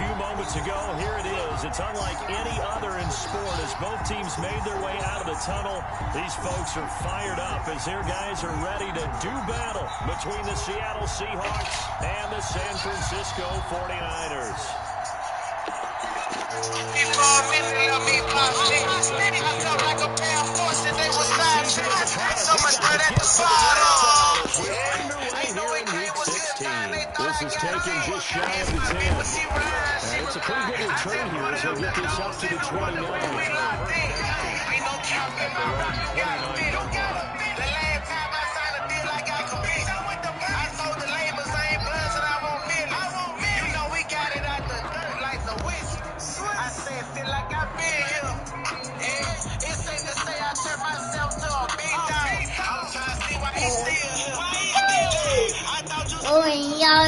few moments ago. Here it is. It's unlike any other in sport as both teams made their way out of the tunnel. These folks are fired up as their guys are ready to do battle between the Seattle Seahawks and the San Francisco 49ers. This is taken just shy of the 10. And it's a pretty good return here as he'll get this up to the 29. Oh, yeah.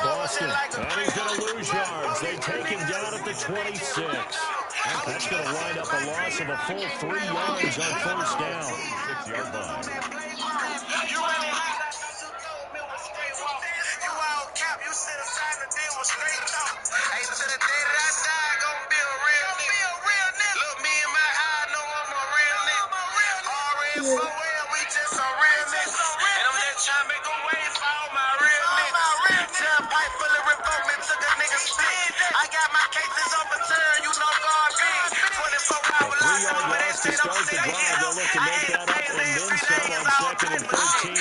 Boston, and he's going to lose yards. They take him down at the 26. That's going to wind up a loss of a full 3 yards on first down. 6-yard line. To start the drive, they'll look to make that up and then some on 2nd and 13.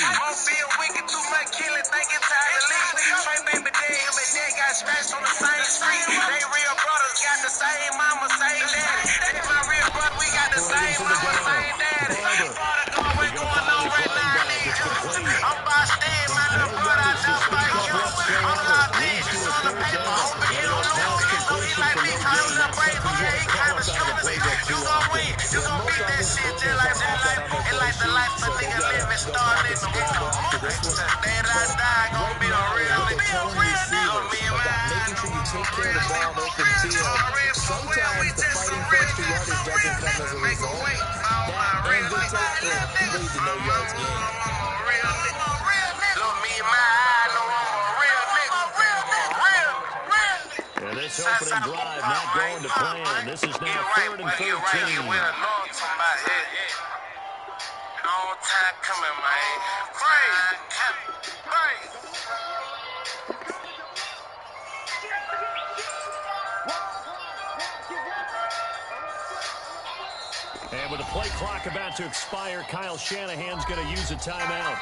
Sometimes the fighting for extra yardage doesn't come as a result. That and good tape lead to no yards gained. And this opening drive not going to plan. This is now 3rd and 13. Long time coming, man. And with the play clock about to expire, Kyle Shanahan's going to use a timeout.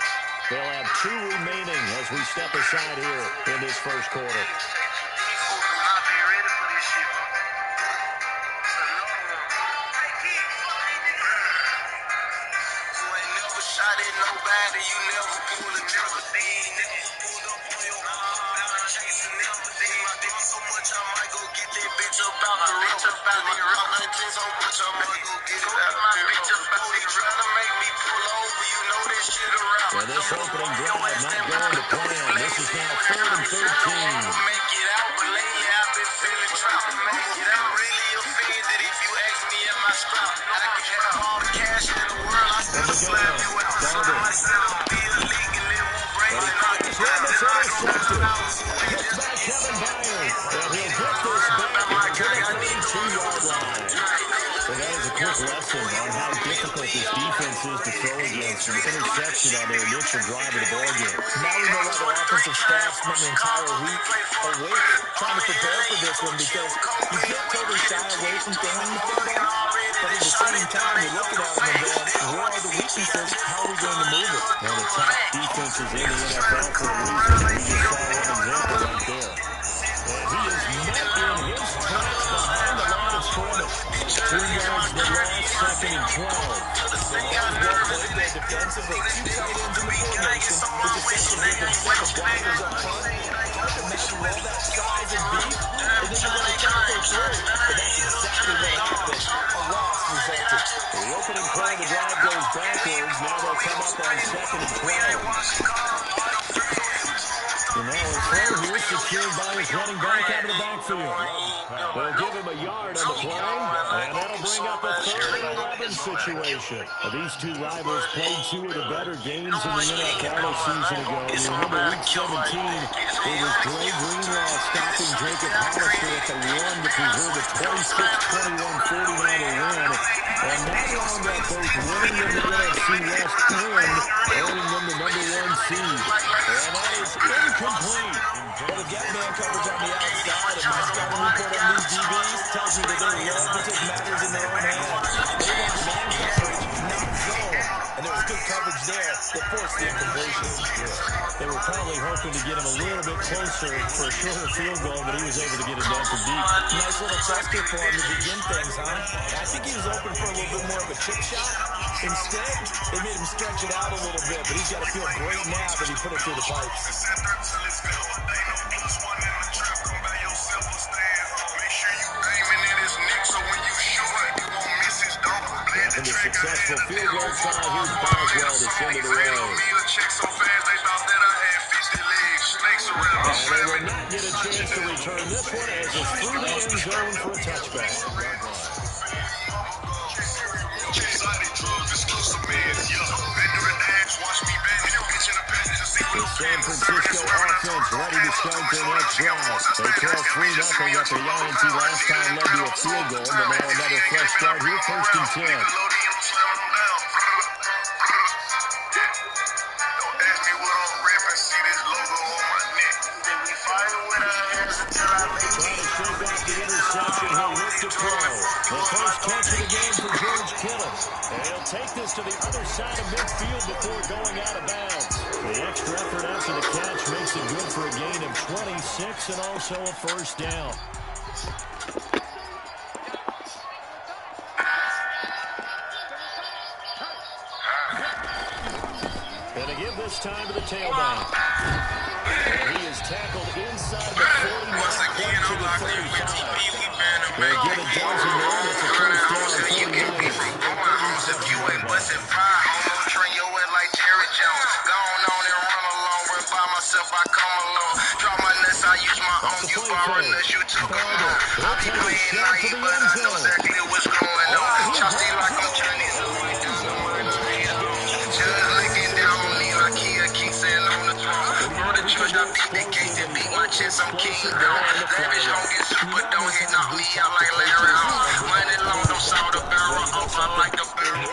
They'll have 2 remaining as we step aside here in this first quarter. Well, this opening drive not going to plan. This is now 3rd and 13. Lesson on how difficult this defense is to throw against. An interception on their initial drive of the ball game. Now we know why the offensive staff spent an entire week awake trying to prepare for this one, because you can't totally shy away from throwing the football, but at the same time you're looking at them and going, where are the weaknesses? How are we going to move it? One of the top defenses in the NFL for a reason. We just saw one example right there. And he is met in his tracks behind the line of scrimmage. 2 yards the last, 2nd and 12. Well played there defensively. 2 tight ends in the formation, which essentially give them 7 blockers up front. Hard to imagine all that size and beef, and then you're going to tackle through. But that's exactly what happened. A loss resulted. The opening play of the drive goes backwards. Now they'll come up on 2nd and 12. And now a throw here secured by his running back out of the backfield. They'll give him a yard on the play, and that'll bring up a 3rd and 11 situation. These two rivals played two of the better games in the NFL season ago. You remember week 17, it was Dre Greenlaw stopping Jacob Hollister at the 1 to preserve a 26-21 49er win. And that wound up both winning them the NFC West and earning them the #1 seed. And that is incomplete. Well, they've got man coverage on the outside, and my scouting report on these DBs tells me that they love to take matters in their own hands. They want man coverage, not zone. And there was good coverage there that forced the incompletion. They were probably hoping to get him a little bit closer for a shorter field goal, but he was able to get it done from deep. Nice little cluster for him to begin things, huh? I think he was open for a little bit more of a chip shot. Instead, it made him stretch it out a little bit, but he's got to feel great now that he put it through the pipes. And the successful field goal try, here's Boswell to send it away. And they will not get a chance to return this one as it's through the end zone for a touchback. The San Francisco offense ready to start their next drive. They trail 3-0 after the INT last time led to a field goal, but now another fresh start here, 1st and 10. Trying to shake off the interception, he'll look to throw. The first catch of the game for George Kittle. And he'll take this to the other side of midfield before going out of bounds. The extra effort after the catch makes it good for a gain of 26 and also a 1st down. And to give this time to the tailback. And he is tackled inside the 40, not quite to the 35. They'll get a dozen there, and it's a 1st down for the Eagles. If you ain't busting fire, almost train your head like Jerry Jones. Gone on and run along, run by myself, I come along. Draw my nuts, I use my own. You borrow unless you took them home. I be playing naive, but I know exactly what's going on. Chopsy like I'm Chinese, so I do the money. Just looking down on me like he a king sitting on the throne. For the church, I beat the case and beat my chest, I'm king. Lavish don't get super, don't hit, knock me out like Larry Hall. Money long, don't saw the barrel off, I like the barrel.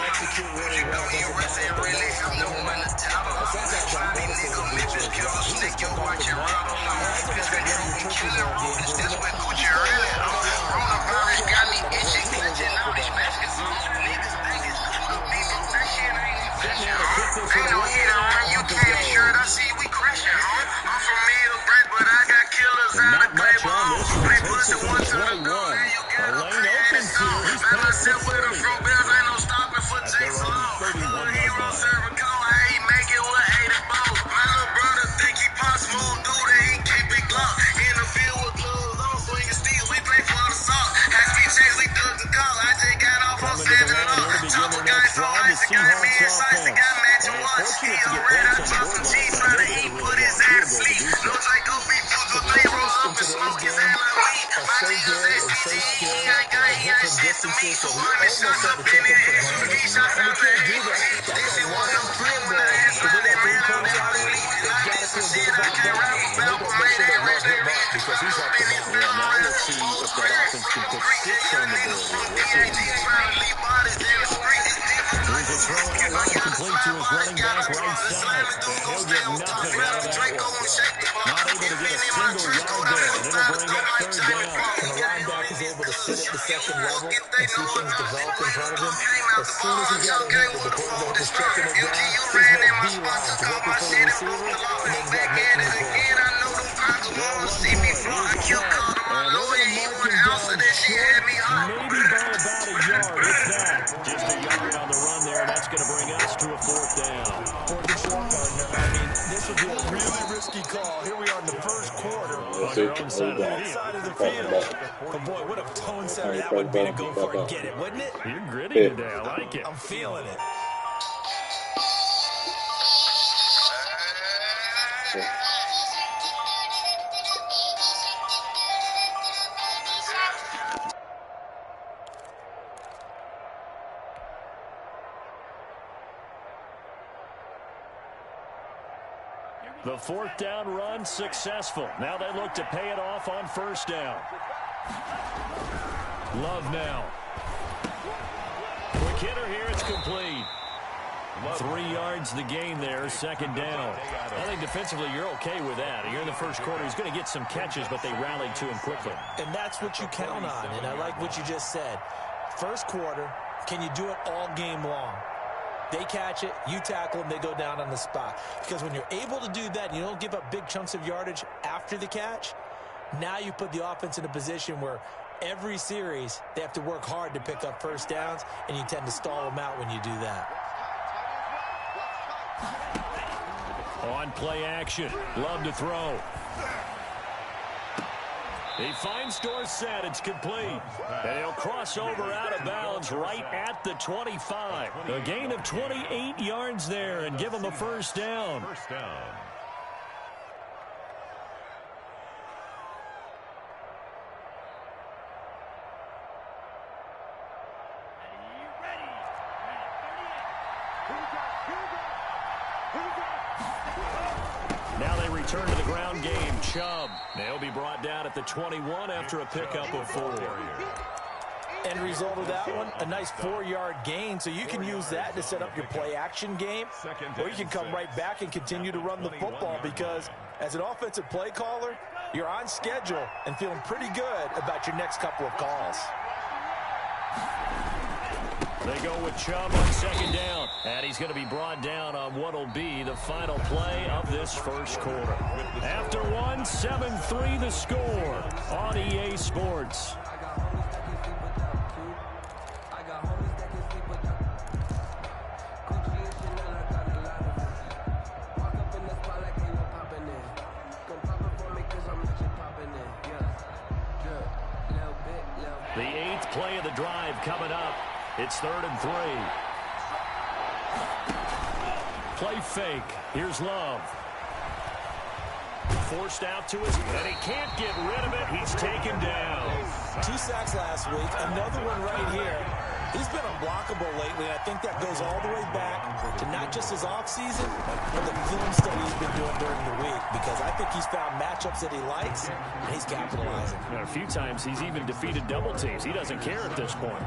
You're gritty today. I like it. I'm feeling it. The fourth down run successful. Now they look to pay it off on first down. Love now. Quick hitter here. It's complete. 3 yards the gain there, second down. I think defensively you're okay with that. Here in the first quarter, he's going to get some catches, but they rallied to him quickly. And that's what you count on, and I like what you just said. First quarter, can you do it all game long? They catch it, you tackle them, they go down on the spot. Because when you're able to do that and you don't give up big chunks of yardage after the catch, now you put the offense in a position where every series they have to work hard to pick up first downs, and you tend to stall them out when you do that. On play action. Love to throw. He finds Dorsett. It's complete. And he'll cross over out of bounds right at the 25. A gain of 28 yards there and give him a first down. First down. Now they return to the ground game. Chubb. They'll be brought down at the 21 after a pickup of 4. End result of that one, a nice 4-yard gain, so you can use that to set up your play-action game, or you can come right back and continue to run the football because as an offensive play caller, you're on schedule and feeling pretty good about your next couple of calls. They go with Chubb on second down, and he's going to be brought down on what will be the final play of this first quarter. After one, 7-3 the score on EA Sports. The 8th play of the drive coming up. It's 3rd and 3. Play fake. Here's Love. Forced out to his, and he can't get rid of it. He's taken down. 2 sacks last week. Another one right here. He's been unblockable lately, and I think that goes all the way back to not just his offseason, but the film study he's been doing during the week, because I think he's found matchups that he likes, and he's capitalizing. And a few times he's even defeated double teams. He doesn't care at this point.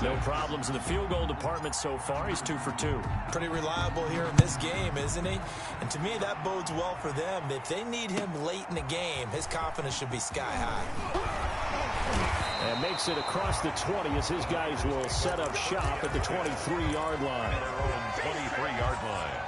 No problems in the field goal department so far. He's 2 for 2. Pretty reliable here in this game, isn't he? And to me, that bodes well for them. If they need him late in the game, his confidence should be sky high. And makes it across the 20 as his guys will set up shop at the 23-yard line. Their own 23-yard line.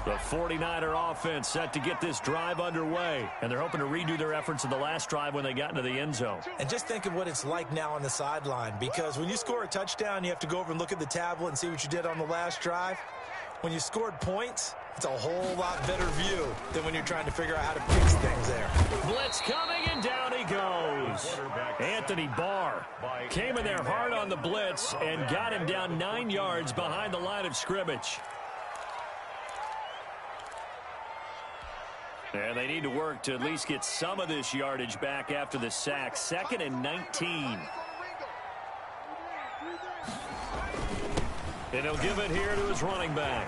The 49er offense set to get this drive underway. And they're hoping to redo their efforts in the last drive when they got into the end zone. And just think of what it's like now on the sideline. Because when you score a touchdown, you have to go over and look at the tablet and see what you did on the last drive. When you scored points, it's a whole lot better view than when you're trying to figure out how to fix things there. Blitz coming, and down he goes. Anthony Barr came in there hard on the blitz and got him down 9 yards behind the line of scrimmage. And they need to work to at least get some of this yardage back after the sack. 2nd and 19. And he'll give it here to his running back.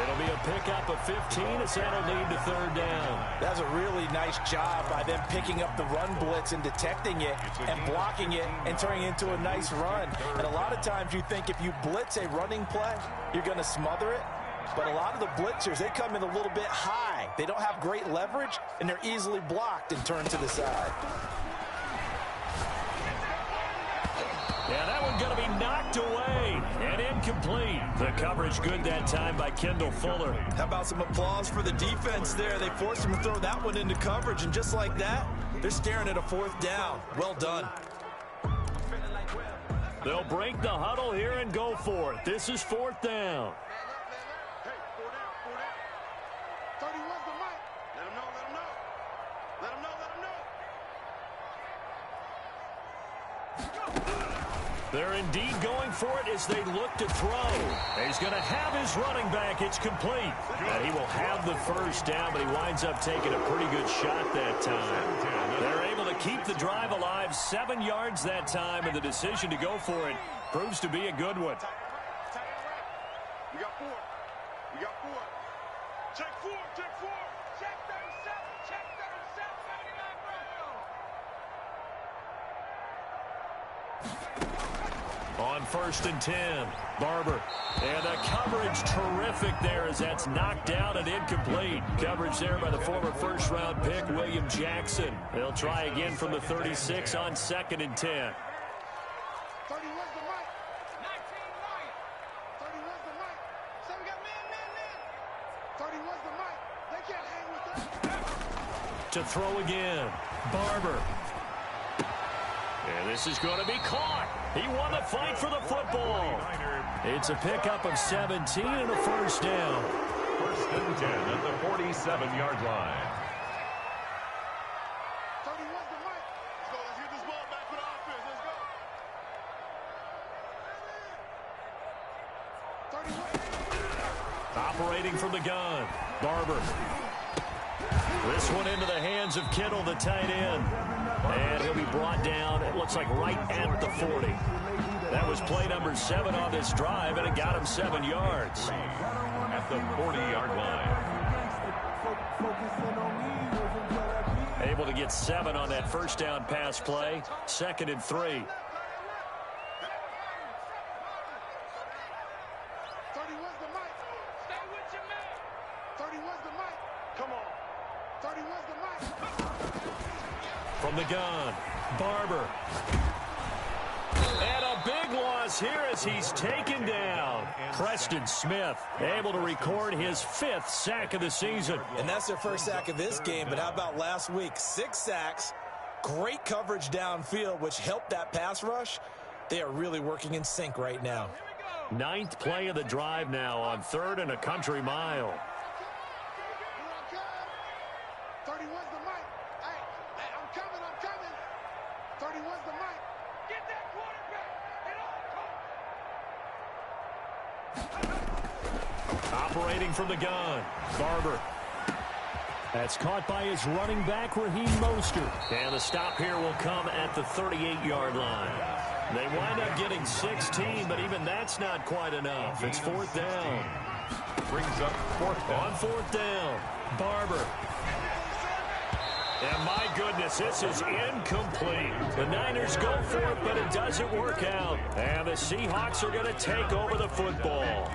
It'll be a pickup of 15 as that'll lead to 3rd down. That's a really nice job by them picking up the run blitz and detecting it and blocking it and turning it into a nice run. And a lot of times you think if you blitz a running play, you're going to smother it. But a lot of the blitzers, they come in a little bit high. They don't have great leverage, and they're easily blocked and turned to the side. Yeah, that one's going to be knocked away and incomplete. The coverage good that time by Kendall Fuller. How about some applause for the defense there? They forced him to throw that one into coverage, and just like that, they're staring at a 4th down. Well done. They'll break the huddle here and go for it. This is 4th down. They're indeed going for it as they look to throw. He's going to have his running back. It's complete. And he will have the first down, but he winds up taking a pretty good shot that time. They're able to keep the drive alive. 7 yards that time, and the decision to go for it proves to be a good one. We got 4. We got 4. Check 4. Check 4. Check 37. Check 37. On 1st and 10, Barber. And the coverage terrific there as that's knocked down and incomplete. Coverage there by the former first-round pick, William Jackson. They'll try again from the 36 on 2nd and 10. 30 was the mic. 19 right. 30 was the mic. So we got man. 30 was the mic. They can't hang with that. To throw again, Barber. And this is going to be caught. He won the fight for the football. It's a pickup of 17 and a first down. 1st and 10 at the 47-yard line. 30 was the mic. Let's go. Let's get this ball back for the offense. Let's go. 30 was. Operating from the gun, Barber. This one into the hands of Kittle, the tight end. And he'll be brought down, it looks like right at the 40. That was play number 7 on this drive, and it got him 7 yards. At the 40-yard line. Able to get 7 on that first down pass play. 2nd and 3. 30 was the mic. Stay with your man. 30 was the mic. Come on. 30 was the mic. From the gun, Barber. And a big loss here as he's taken down. Preston Smith able to record his 5th sack of the season. And that's their first sack of this game, but how about last week? 6 sacks, great coverage downfield, which helped that pass rush. They are really working in sync right now. 9th play of the drive now on 3rd and a country mile. 30 was the mic. Hey, I'm coming. 30 was the mic. Get that quarterback. Operating from the gun, Barber. That's caught by his running back, Raheem Mostert. And the stop here will come at the 38-yard line. They wind up getting 16, but even that's not quite enough. It's 4th down. Brings up 4th down. On 4th down, Barber. And my goodness, this is incomplete. The Niners go for it, but it doesn't work out. And the Seahawks are going to take over the football.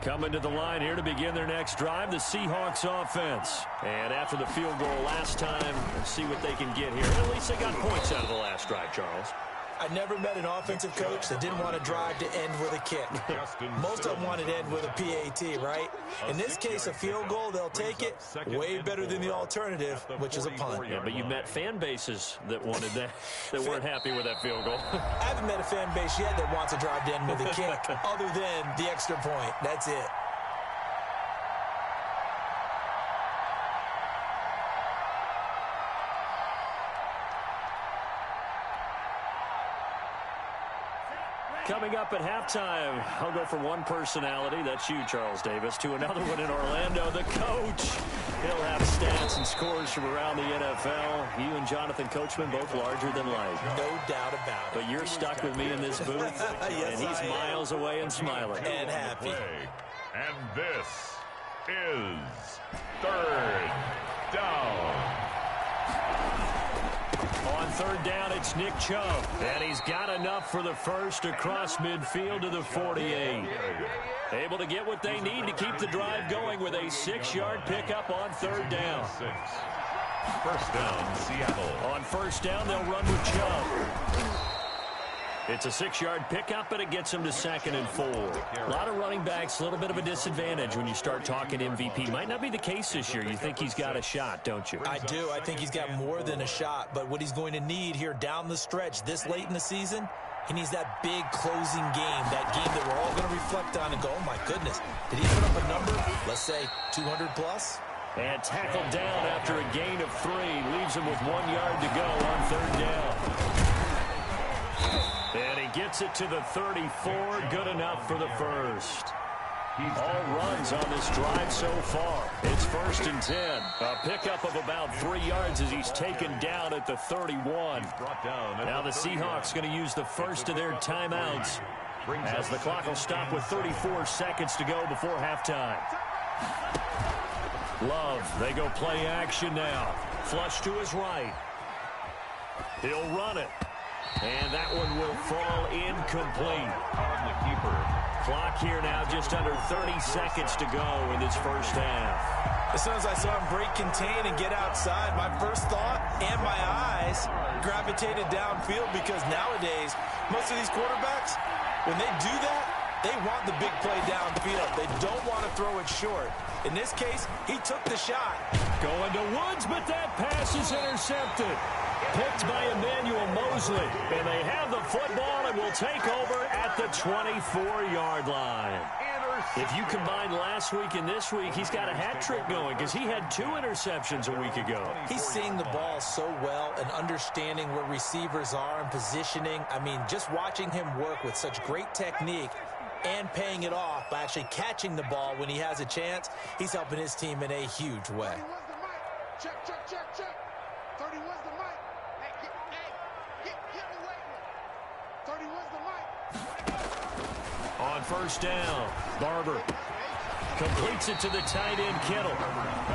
Coming to the line here to begin their next drive, the Seahawks offense. And after the field goal last time, let's see what they can get here. At least they got points out of the last drive, Charles. I never met an offensive coach that didn't want to drive to end with a kick. Most of them wanted to end with a PAT, right? In this case, a field goal, they'll take it. Way better than the alternative, which is a punt. Yeah, but you met fan bases that wanted that, that weren't happy with that field goal. I haven't met a fan base yet that wants to drive to end with a kick, other than the extra point. That's it. Coming up at halftime, I'll go from one personality, that's you, Charles Davis, to another one in Orlando, the coach. He'll have stats and scores from around the NFL. You and Jonathan Coachman, both larger than life. No doubt about it. But you're stuck with me in this booth, yes, and he's miles away and smiling. And happy. And this is 3rd down. On 3rd down, it's Nick Chubb, and he's got enough for the first across midfield to the 48. Able to get what they need to keep the drive going with a 6-yard pickup on 3rd down. 1st down, Seattle. On 1st down, they'll run with Chubb. It's a 6-yard pickup, but it gets him to 2nd and 4. A lot of running backs, a little bit of a disadvantage when you start talking MVP. Might not be the case this year. You think he's got a shot, don't you? I do. I think he's got more than a shot. But what he's going to need here down the stretch this late in the season, he needs that big closing game, that game that we're all going to reflect on and go, oh, my goodness, did he put up a number, let's say, 200 plus? And tackled down after a gain of 3. Leaves him with 1 yard to go on 3rd down. And he gets it to the 34. Good enough for the first. All runs on this drive so far. It's 1st and 10. A pickup of about 3 yards as he's taken down at the 31. Now the Seahawks going to use the first of their timeouts as the clock will stop with 34 seconds to go before halftime. Love, they go play action now. Flush to his right. He'll run it. And that one will fall incomplete. On the keeper. Clock here now, just under 30 seconds to go in this first half. As soon as I saw him break contain and get outside, my first thought and my eyes gravitated downfield, because nowadays, most of these quarterbacks, when they do that, they want the big play downfield. They don't want to throw it short. In this case, he took the shot. Going to Woods, but that pass is intercepted. Picked by Emmanuel Mosley. And they have the football and will take over at the 24-yard line. If you combine last week and this week, he's got a hat trick going because he had 2 interceptions a week ago. He's seeing the ball so well and understanding where receivers are and positioning. I mean, just watching him work with such great technique and paying it off by actually catching the ball when he has a chance, he's helping his team in a huge way. 30 was the mic. Check, check, check, check. 30 was the mic. Hey, get away with it. 30 was the mic. On first down, Barber completes it to the tight end, Kittle.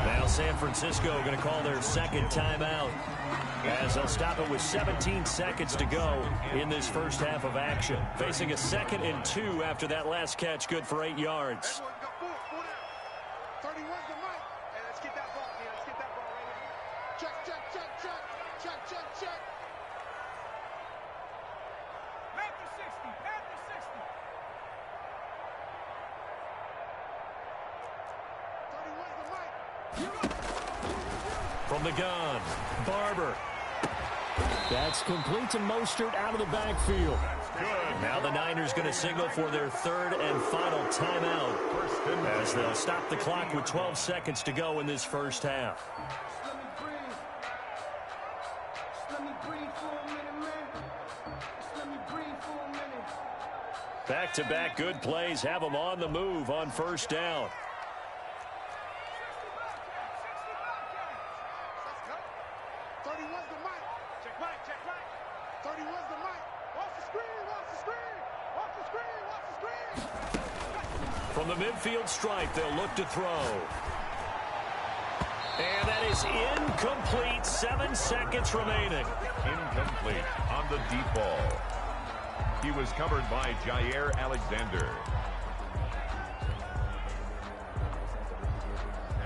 Now San Francisco going to call their second timeout as they'll stop it with 17 seconds to go in this first half of action. Facing a 2nd and 2 after that last catch, good for 8 yards. 30 was the mic. Hey, let's get that ball. Yeah, let's get that ball right here. Check, check, check, check. Check, check, check. Panther 60. Panther 60. 30 was the mic. From the gun, Barber. That's complete to Mostert out of the backfield. Now the Niners going to signal for their 3rd and final timeout as they'll stop the clock with 12 seconds to go in this first half. Back-to-back good plays have them on the move on first down. 30 was the mic. Check mic, check mic. 30 was the mic. Watch the screen, watch the screen. Watch the screen, watch the screen. From the midfield stripe, they'll look to throw. And that is incomplete. 7 seconds remaining. Incomplete on the deep ball. He was covered by Jair Alexander.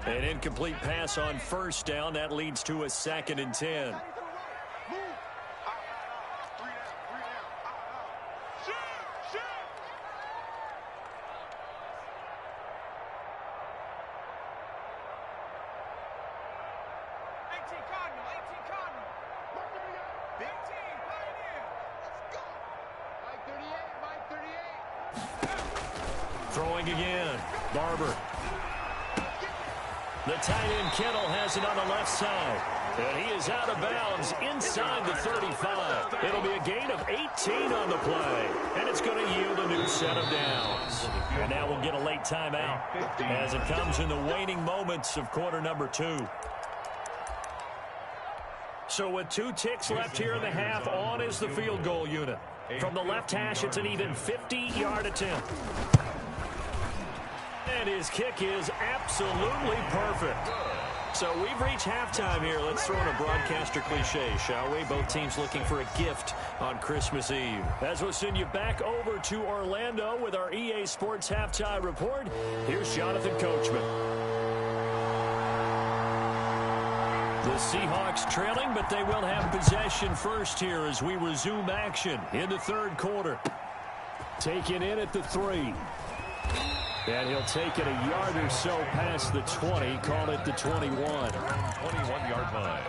An incomplete pass on first down. That leads to a 2nd and 10. Throwing again. Barber. The tight end, Kittle, has it on the left side. And he is out of bounds inside the 35. It'll be a gain of 18 on the play. And it's going to yield a new set of downs. And now we'll get a late timeout as it comes in the waning moments of quarter number 2. So with 2 ticks left here in the half, on is the field goal unit. From the left hash, it's an even 50-yard attempt. And his kick is absolutely perfect. So we've reached halftime here. Let's throw in a broadcaster cliche, shall we? Both teams looking for a gift on Christmas Eve. As we'll send you back over to Orlando with our EA Sports Halftime Report, here's Jonathan Coachman. The Seahawks trailing, but they will have possession first here as we resume action in the 3rd quarter. Taken in at the 3. And he'll take it a yard or so past the 20, call it the 21. 21-yard line.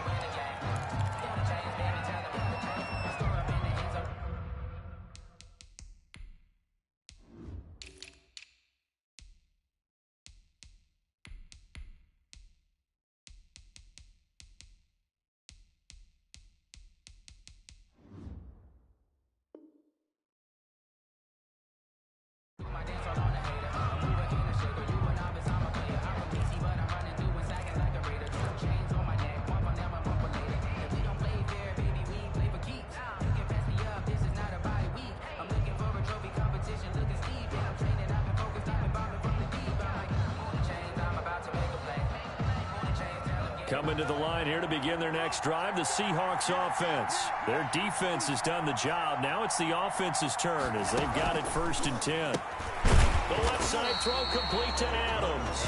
Coming to the line here to begin their next drive, the Seahawks offense. Their defense has done the job. Now it's the offense's turn as they've got it 1st and 10. The left side throw complete to Adams.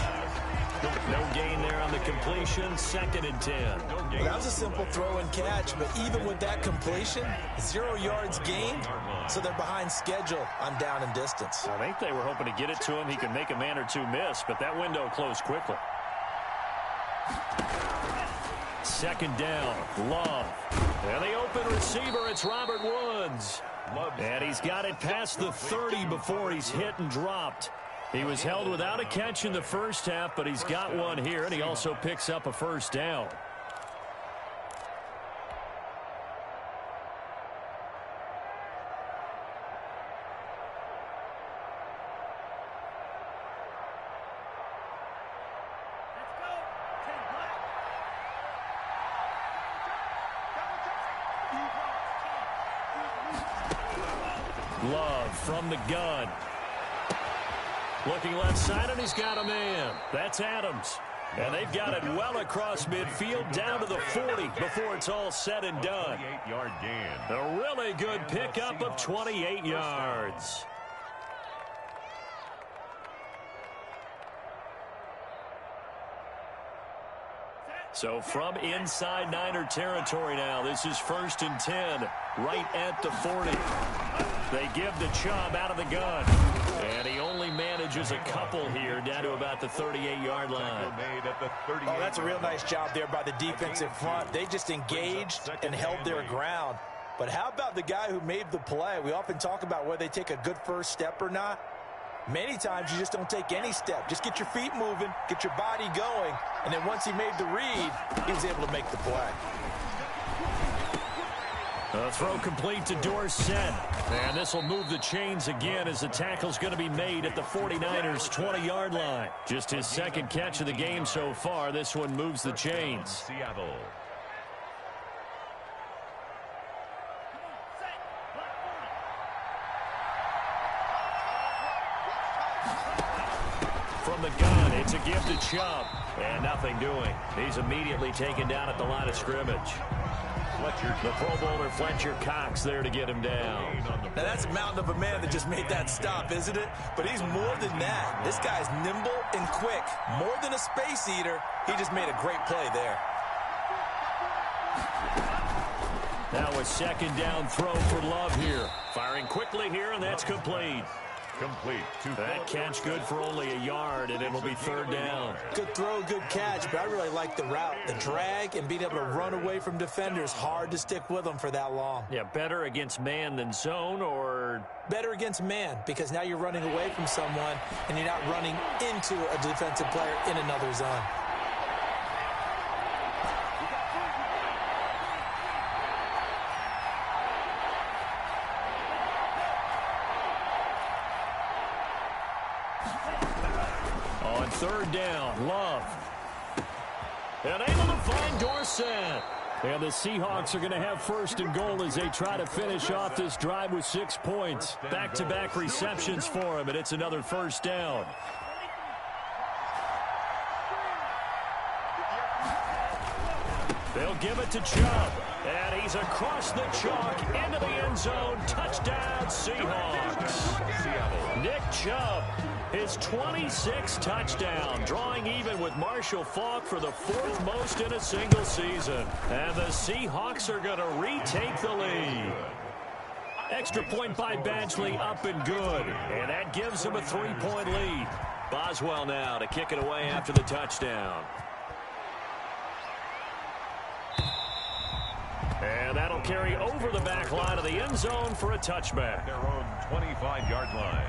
No gain there on the completion, 2nd and 10. Well, that was a simple throw and catch, but even with that completion, 0 yards gained, so they're behind schedule on down and distance. I think they were hoping to get it to him. He could make a man or two miss, but that window closed quickly. 2nd down, Love. And the open receiver, it's Robert Woods. And he's got it past the 30 before he's hit and dropped. He was held without a catch in the first half, but he's got one here, and he also picks up a 1st down. Love from the gun. Looking left side, and he's got a man. That's Adams. And they've got it well across midfield down to the 40 before it's all said and done. 28-yard gain. A really good pickup of 28 yards. So from inside Niner territory now, this is 1st and 10, right at the 40. They give the Chubb out of the gun. And he only manages a couple here down to about the 38-yard line. Oh, that's a real nice job there by the defensive front. They just engaged and held their ground. But how about the guy who made the play? We often talk about whether they take a good first step or not. Many times you just don't take any step. Just get your feet moving, get your body going, and then once he made the read, he was able to make the play. A throw complete to Dorsett. And this will move the chains again as the tackle's going to be made at the 49ers' 20-yard line. Just his 2nd catch of the game so far. This one moves the chains. Seattle. From the gun, it's a give to Chubb. And nothing doing. He's immediately taken down at the line of scrimmage. The Pro Bowler Fletcher Cox there to get him down. Now that's a mountain of a man that just made that stop, isn't it? But he's more than that. This guy's nimble and quick. More than a space eater, he just made a great play there. Now a 2nd down throw for Love here. Firing quickly here, and that's complete. That catch good for only a yard, and it'll be 3rd down. Good throw, good catch, but I really like the route. The drag and being able to run away from defenders. Hard to stick with them for that long. Yeah, better against man than zone, or? Better against man, because now you're running away from someone, and you're not running into a defensive player in another zone. On 3rd down, Love. And able to find Dorsett. And the Seahawks are going to have 1st and goal as they try to finish off this drive with 6 points. Back-to-back receptions for him, and it's another 1st down. They'll give it to Chubb. And he's across the chalk into the end zone. Touchdown, Seahawks. Nick Chubb, his 26th touchdown, drawing even with Marshall Faulk for the 4th most in a single season. And the Seahawks are going to retake the lead. Extra point by Badgley, up and good. And that gives them a 3-point lead. Boswell now to kick it away after the touchdown. And that'll carry over the back line of the end zone for a touchback. Their own 25-yard line.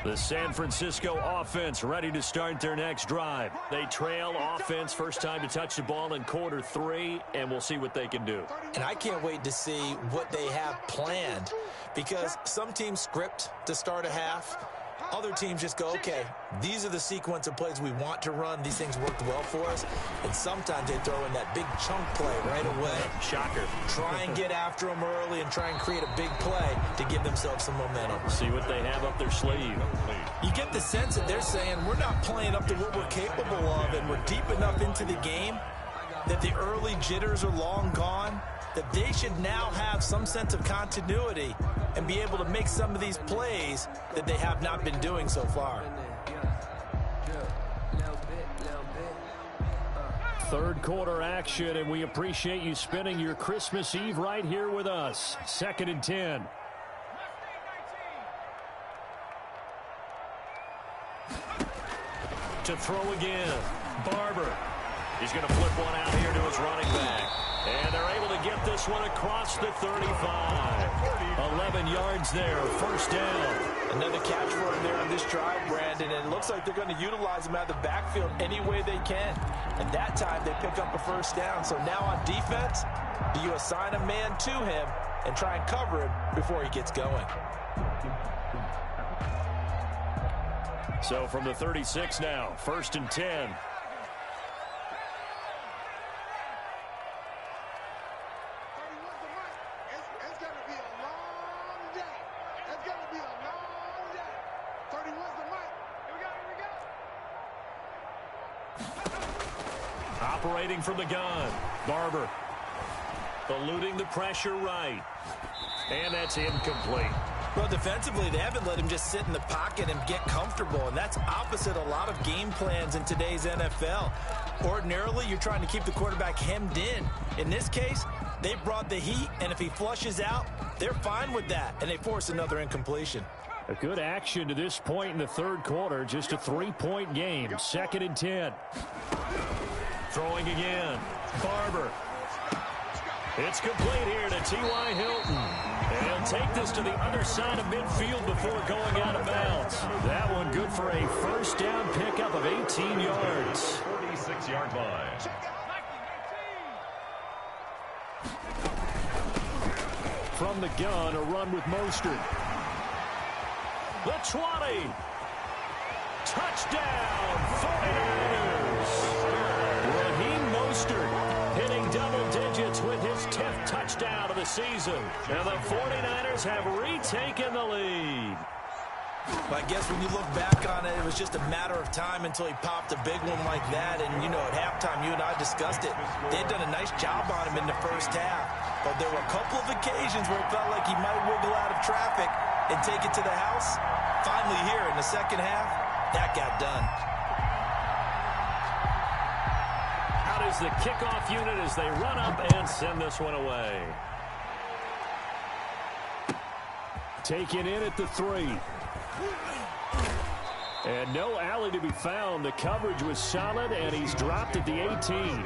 The San Francisco offense ready to start their next drive. They trail offense, first time to touch the ball in quarter 3, and we'll see what they can do. And I can't wait to see what they have planned, because some teams script to start a half, Other teams just go, okay, these are the sequence of plays we want to run. These things worked well for us. And sometimes they throw in that big chunk play right away. Shocker. Try and get after them early and try and create a big play to give themselves some momentum. See what they have up their sleeve. You get the sense that they're saying we're not playing up to what we're capable of, and we're deep enough into the game that the early jitters are long gone, that they should now have some sense of continuity and be able to make some of these plays that they have not been doing so far. Third quarter action, and we appreciate you spending your Christmas Eve right here with us. 2nd and 10. To throw again. Barber. He's going to flip one out here to his running back. And they're able to get this one across the 35. 11 yards there, first down. Another catch for him there on this drive, Brandon, and it looks like they're going to utilize him out of the backfield any way they can. And that time they pick up a first down. So now on defense, do you assign a man to him and try and cover him before he gets going? So from the 36 now, 1st and 10. Operating from the gun. Barber. Eluding the pressure right. And that's incomplete. Well, defensively, they haven't let him just sit in the pocket and get comfortable, and that's opposite a lot of game plans in today's NFL. Ordinarily, you're trying to keep the quarterback hemmed in. In this case, they brought the heat, and if he flushes out, they're fine with that, and they force another incompletion. A good action to this point in the third quarter. Just a 3-point game. 2nd and 10. Throwing again. Barber. It's complete here to T.Y. Hilton. And he'll take this to the other side of midfield before going out of bounds. That one good for a first down pickup of 18 yards. 46-yard line. From the gun, a run with Mostert. The 20. Touchdown, 49ers. Raheem Mostert hitting double digits with his 10th touchdown of the season. And the 49ers have retaken the lead. But I guess when you look back on it, it was just a matter of time until he popped a big one like that. And, you know, at halftime, you and I discussed it. They had done a nice job on him in the first half. But there were a couple of occasions where it felt like he might wiggle out of traffic and take it to the house. Finally here in the second half, that got done. Out is the kickoff unit as they run up and send this one away. Taken in at the 3. And no alley to be found. The coverage was solid, and he's dropped at the 18.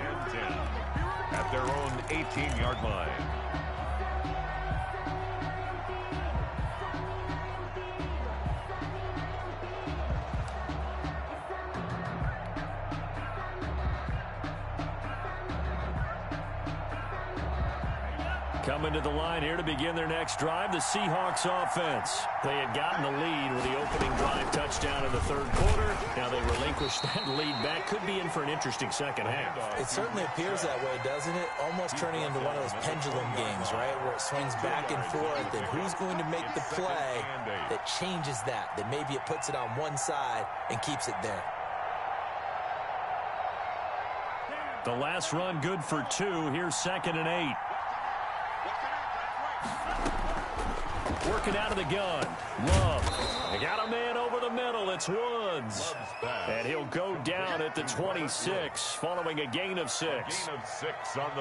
At their own 18-yard line. Coming to the line here to begin their next drive, the Seahawks offense. They had gotten the lead with the opening drive touchdown in the third quarter. Now they relinquished that lead back. Could be in for an interesting second half. It certainly appears that way, doesn't it? Almost turning into one of those pendulum games, right, where it swings back and forth. And who's going to make the play that changes that maybe it puts it on one side and keeps it there? The last run good for 2. Here's 2nd and 8. Working out of the gun. Love. They got a man over the middle. It's Woods. And he'll go down at the 26 following a gain of 6.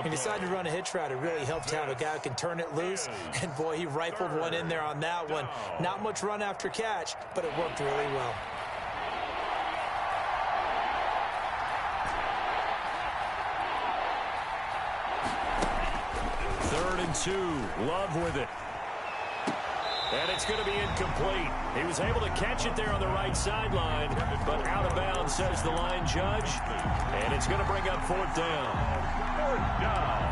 He decided to run a hitch route. It really helped to have a guy who can turn it loose. And, boy, he rifled one in there on that one. Not much run after catch, but it worked really well. Third and 2. Love with it. And it's going to be incomplete. He was able to catch it there on the right sideline, but out of bounds, says the line judge. And it's going to bring up 4th down. 4th down.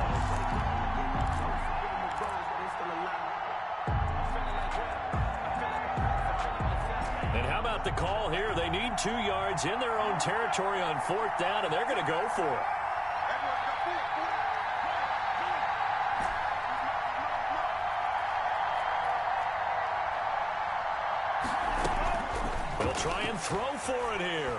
And how about get the call here. They need 2 yards in their own territory on 4th down, and they're going to go for it. They'll try and throw for it here.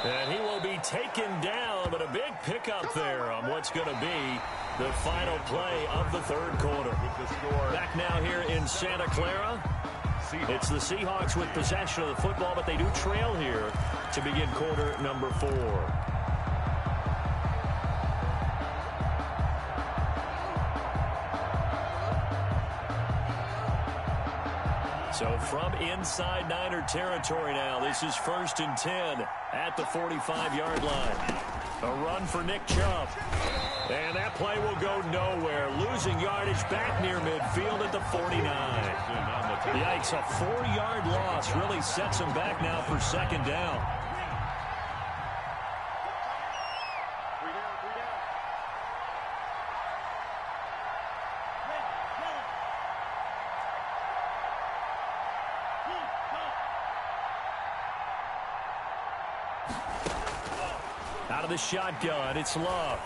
And he will be taken down, but a big pickup there on what's going to be the final play of the 3rd quarter. Back now here in Santa Clara. It's the Seahawks with possession of the football, but they do trail here to begin quarter number 4. So from inside Niner territory now, this is 1st and 10 at the 45-yard line. A run for Nick Chubb. And that play will go nowhere. Losing yardage back near midfield at the 49. Yikes, a 4-yard loss really sets him back now for 2nd down. Out of the shotgun, it's Love.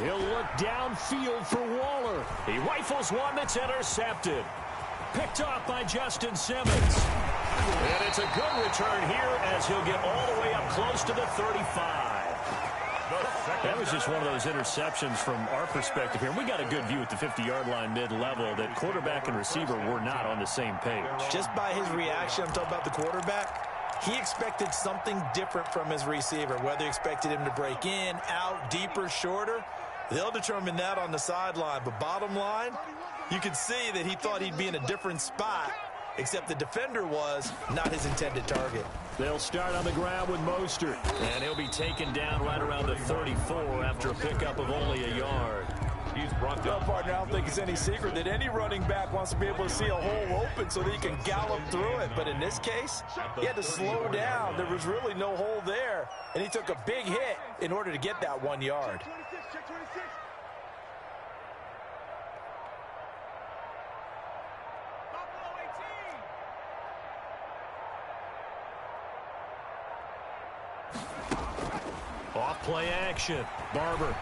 He'll look downfield for Waller. He rifles one that's intercepted. Picked off by Justin Simmons. And it's a good return here as he'll get all the way up close to the 35. That was just one of those interceptions from our perspective here. We got a good view at the 50-yard line mid-level that quarterback and receiver were not on the same page. Just by his reaction, I'm talking about the quarterback, he expected something different from his receiver, whether he expected him to break in, out, deeper, shorter. They'll determine that on the sideline. But bottom line, you could see that he thought he'd be in a different spot, except the defender was not his intended target. They'll start on the ground with Mostert, and he'll be taken down right around the 34 after a pickup of only a yard. He's brought down. Partner, I don't think it's any secret that any running back wants to be able to see a hole open so that he can gallop through it. But in this case, he had to slow down. There was really no hole there, and he took a big hit in order to get that 1 yard. Off play action. Barber.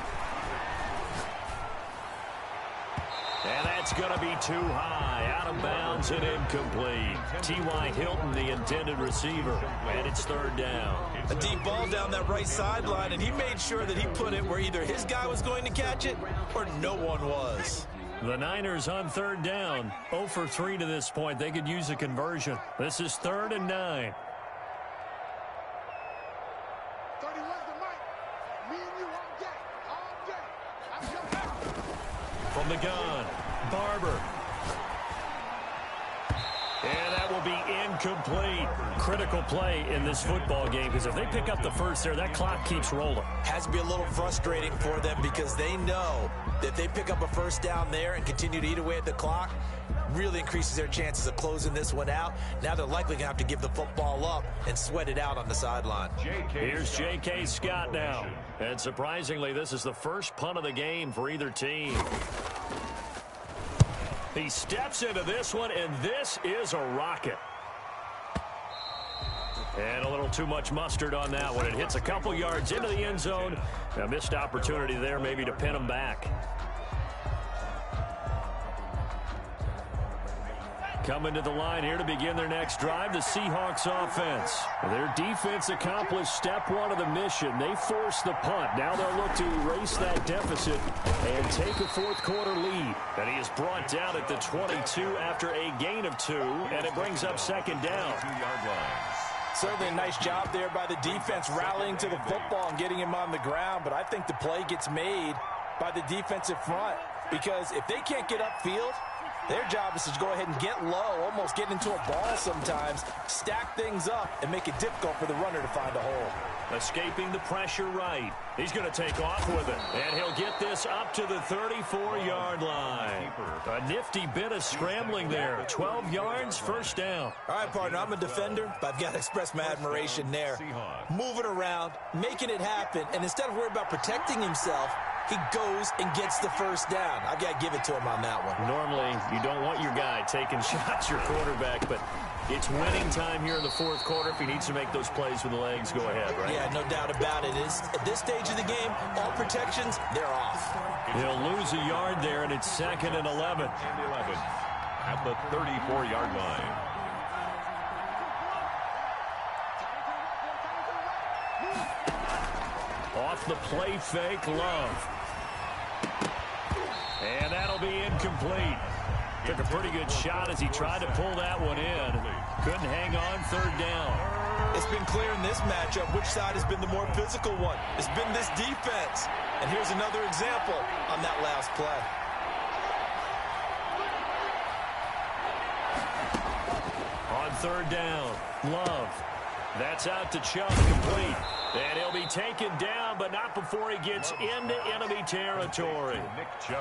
And that's going to be too high. Out of bounds and incomplete. T.Y. Hilton, the intended receiver. And it's 3rd down. A deep ball down that right sideline, and he made sure that he put it where either his guy was going to catch it or no one was. The Niners on 3rd down. 0 for 3 to this point. They could use a conversion. This is 3rd and 9. From the gun, Barber. And that will be incomplete. Critical play in this football game, because if they pick up the first there, that clock keeps rolling. Has to be a little frustrating for them because they know that if they pick up a 1st down there and continue to eat away at the clock, really increases their chances of closing this one out. Now they're likely going to have to give the football up and sweat it out on the sideline. Here's J.K. Scott now. And surprisingly, this is the first punt of the game for either team. He steps into this one, and this is a rocket. And a little too much mustard on that one. It hits a couple yards into the end zone. A missed opportunity there maybe to pin him back. Coming to the line here to begin their next drive, the Seahawks offense. Their defense accomplished step 1 of the mission. They forced the punt. Now they'll look to erase that deficit and take a 4th quarter lead. And he is brought down at the 22 after a gain of 2, and it brings up 2nd down. Certainly a nice job there by the defense rallying to the football and getting him on the ground, but I think the play gets made by the defensive front because if they can't get upfield, their job is to go ahead and get low, almost get into a ball sometimes, stack things up, and make it difficult for the runner to find a hole. Escaping the pressure right. He's going to take off with it, and he'll get this up to the 34-yard line. A nifty bit of scrambling there. 12 yards, 1st down. All right, partner, I'm a defender, but I've got to express my admiration there. Moving around, making it happen, and instead of worrying about protecting himself, he goes and gets the first down. I've got to give it to him on that one. Normally, you don't want your guy taking shots, your quarterback, but it's winning time here in the fourth quarter. If he needs to make those plays with the legs, go ahead, right? Yeah, no doubt about it. At this stage of the game, all protections, they're off. He'll lose a yard there, and it's 2nd and 11. And 11 at the 34-yard line. Off the play fake, Love. And that'll be incomplete. Took a pretty good shot as he tried to pull that one in. Couldn't hang on 3rd down. It's been clear in this matchup which side has been the more physical one. It's been this defense. And here's another example on that last play. On 3rd down, Love. That's out to Chubb, complete. And he'll be taken down, but not before he gets into enemy territory.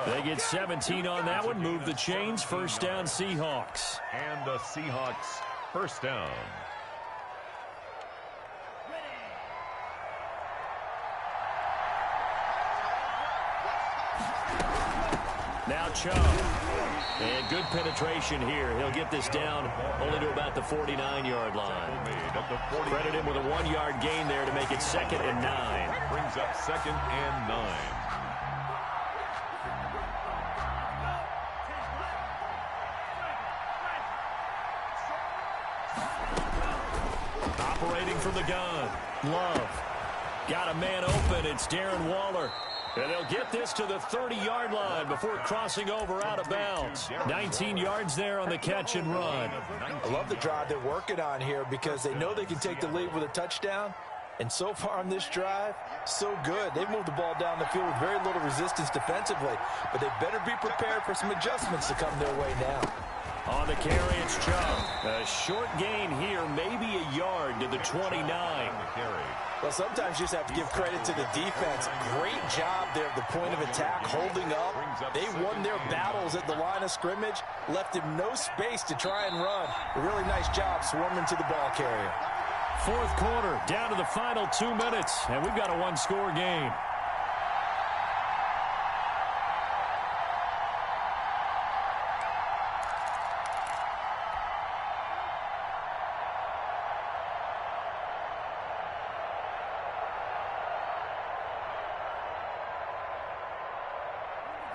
They get 17 on that one, move the chains, 1st down Seahawks. And the Seahawks, 1st down. Now Chubb. And good penetration here. He'll get this down only to about the 49-yard line. Credit him with a 1-yard gain there to make it 2nd and 9. Brings up 2nd and 9. Operating from the gun. Love. Got a man open. It's Darren Waller. And they'll get this to the 30-yard line before crossing over out of bounds. 19 yards there on the catch and run. I love the drive they're working on here because they know they can take the lead with a touchdown. And so far on this drive, so good. They've moved the ball down the field with very little resistance defensively. But they better be prepared for some adjustments to come their way now. On the carry, it's Chubb. A short gain here, maybe a yard to the 29. Well, sometimes you just have to give credit to the defense. Great job there at the point of attack, holding up. They won their battles at the line of scrimmage, left him no space to try and run. A really nice job swarming to the ball carrier. 4th quarter, down to the final 2 minutes, and we've got a 1-score game.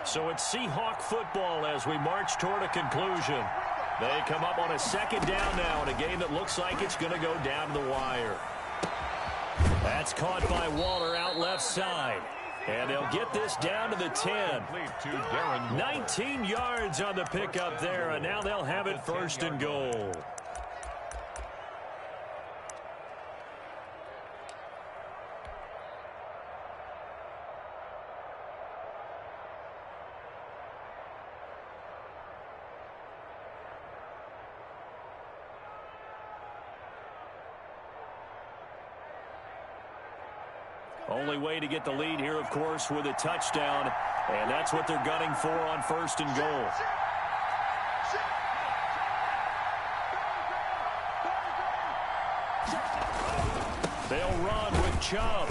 So it's Seahawk football as we march toward a conclusion. They come up on a 2nd down now in a game that looks like it's going to go down to the wire. That's caught by Waller out left side. And they'll get this down to the 10. 19 yards on the pickup there, and now they'll have it 1st and goal. Only way to get the lead here, of course, with a touchdown. And that's what they're gunning for on 1st and goal. They'll run with Chubb.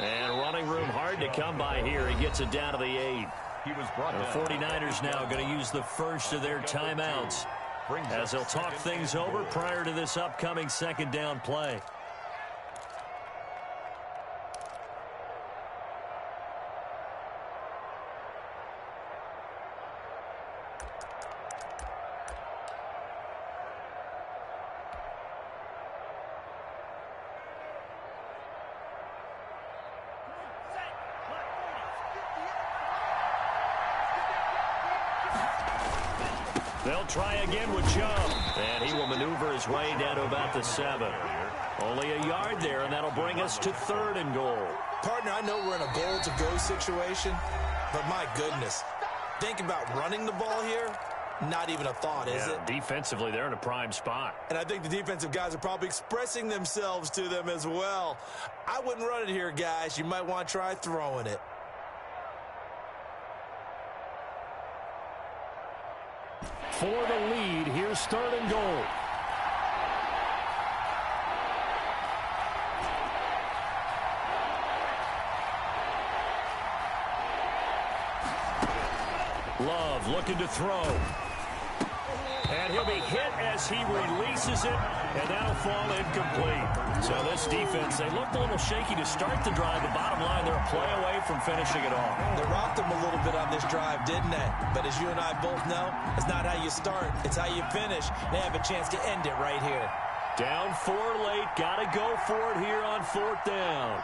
And running room hard to come by here. He gets it down to the 8. The 49ers now going to use the first of their timeouts as they'll talk things over prior to this upcoming 2nd down play. They'll try again with Chubb, and he will maneuver his way down to about the 7. Only a yard there, and that'll bring us to 3rd and goal. Partner, I know we're in a goal-to-go situation, but my goodness, think about running the ball here. Not even a thought, is it? Defensively, they're in a prime spot. And I think the defensive guys are probably expressing themselves to them as well. I wouldn't run it here, guys. You might want to try throwing it. For the lead, here's 3rd and goal. Love looking to throw. And he'll be hit as he releases it, and that'll fall incomplete. So this defense, they looked a little shaky to start the drive. The bottom line, they're a play away from finishing it off. They rocked them a little bit on this drive, didn't they? But as you and I both know, it's not how you start, it's how you finish. They have a chance to end it right here. Down 4 late, got to go for it here on 4th down.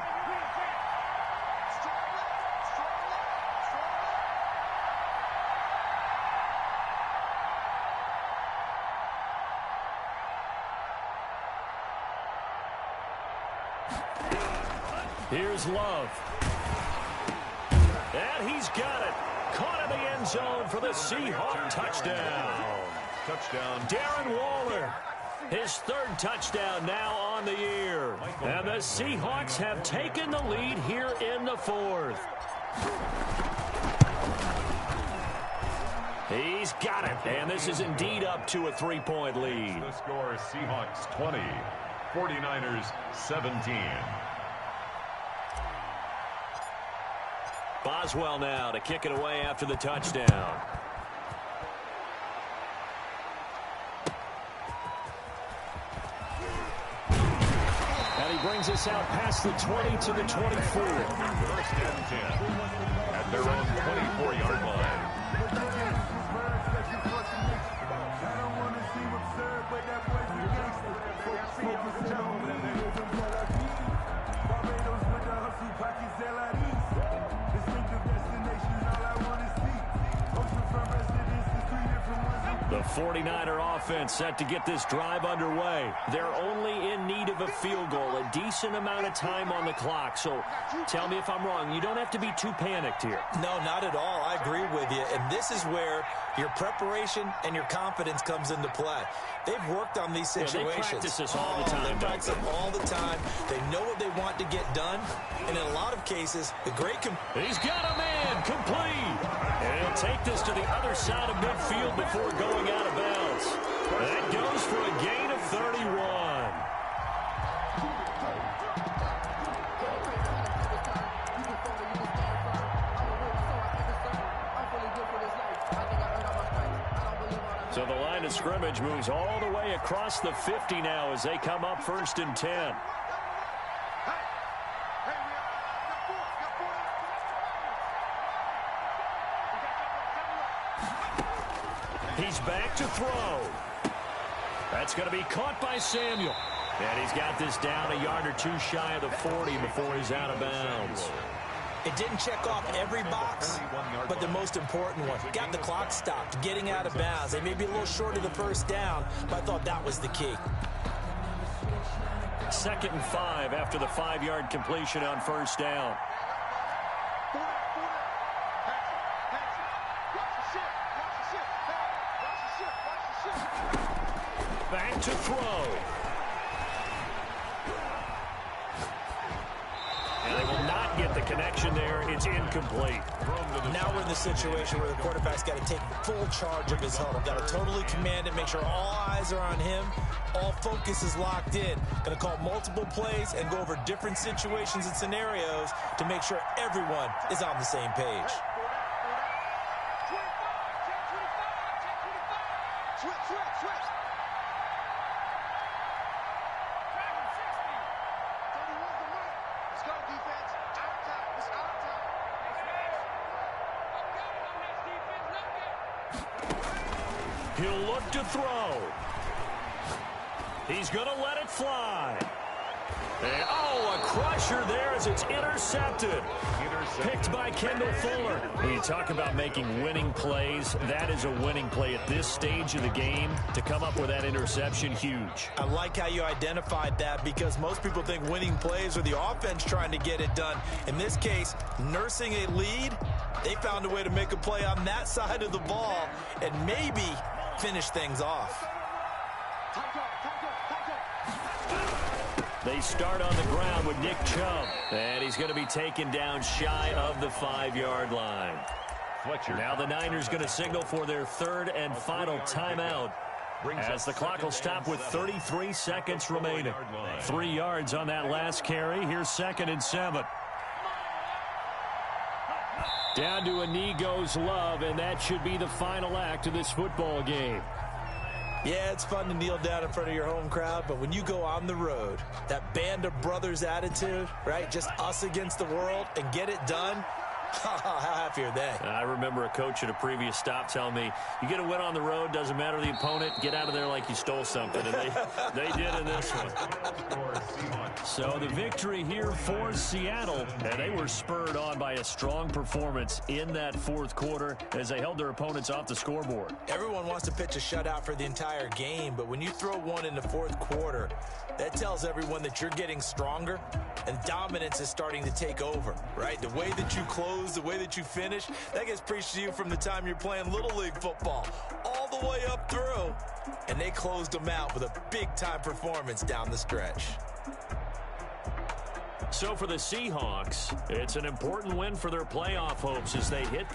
Here's Love. And he's got it. Caught in the end zone for the Seahawk touchdown. Touchdown. Darren Waller. His 3rd touchdown now on the year. And the Seahawks have taken the lead here in the 4th. He's got it. And this is indeed up to a 3-point lead. The score, Seahawks 20, 49ers 17. Boswell now to kick it away after the touchdown. And he brings us out past the 20 to the 24. 1st and 10 at their own 24-yard line. The 49er offense set to get this drive underway. They're only in need of a field goal, a decent amount of time on the clock. So tell me if I'm wrong. You don't have to be too panicked here. No, not at all. I agree with you. And this is where your preparation and your confidence comes into play. They've worked on these situations. Yeah, they practice this all the time. They practice it all the time. They know what they want to get done. And in a lot of cases, the great... He's got a man complete. And he'll take this to the other side of midfield before going out of bounds. That goes for a gain of 31. So the line of scrimmage moves all the way across the 50 now as they come up 1st and 10. He's back to throw. That's going to be caught by Samuel. And he's got this down a yard or 2 shy of the 40 before he's out of bounds. It didn't check off every box, but the most important one. Got the clock stopped, getting out of bounds. They may be a little short of the 1st down, but I thought that was the key. 2nd and 5 after the 5-yard completion on 1st down. Back to throw. And they will not get the connection there. It's incomplete. Now we're in the situation where the quarterback's got to take full charge of his huddle. Got to totally command it, make sure all eyes are on him. All focus is locked in. Going to call multiple plays and go over different situations and scenarios to make sure everyone is on the same page. He'll look to throw. He's going to let it fly. And, oh, a crusher there as it's intercepted. Picked by Kendall Fuller. When you talk about making winning plays, that is a winning play at this stage of the game. To come up with that interception, huge. I like how you identified that because most people think winning plays are the offense trying to get it done. In this case, nursing a lead, they found a way to make a play on that side of the ball and maybe finish things off. They start on the ground with Nick Chubb. And he's going to be taken down shy of the 5-yard line. Now the Niners going to signal for their 3rd and final timeout as the clock will stop with 33 seconds remaining. 3 yards on that last carry. Here's 2nd and 7. Down to a knee goes Love, and that should be the final act of this football game. Yeah, it's fun to kneel down in front of your home crowd, but when you go on the road, that band of brothers attitude, right, just us against the world, and get it done, how happy are they? I remember a coach at a previous stop telling me, you get a win on the road, doesn't matter the opponent, get out of there like you stole something. And they did in this one. So the victory here for Seattle, and they were spurred on by a strong performance in that fourth quarter as they held their opponents off the scoreboard. Everyone wants to pitch a shutout for the entire game, but when you throw one in the fourth quarter, that tells everyone that you're getting stronger and dominance is starting to take over, right? The way that you close, the way that you finish, that gets preached to you from the time you're playing Little League football all the way up through. And they closed them out with a big-time performance down the stretch. So for the Seahawks, it's an important win for their playoff hopes as they hit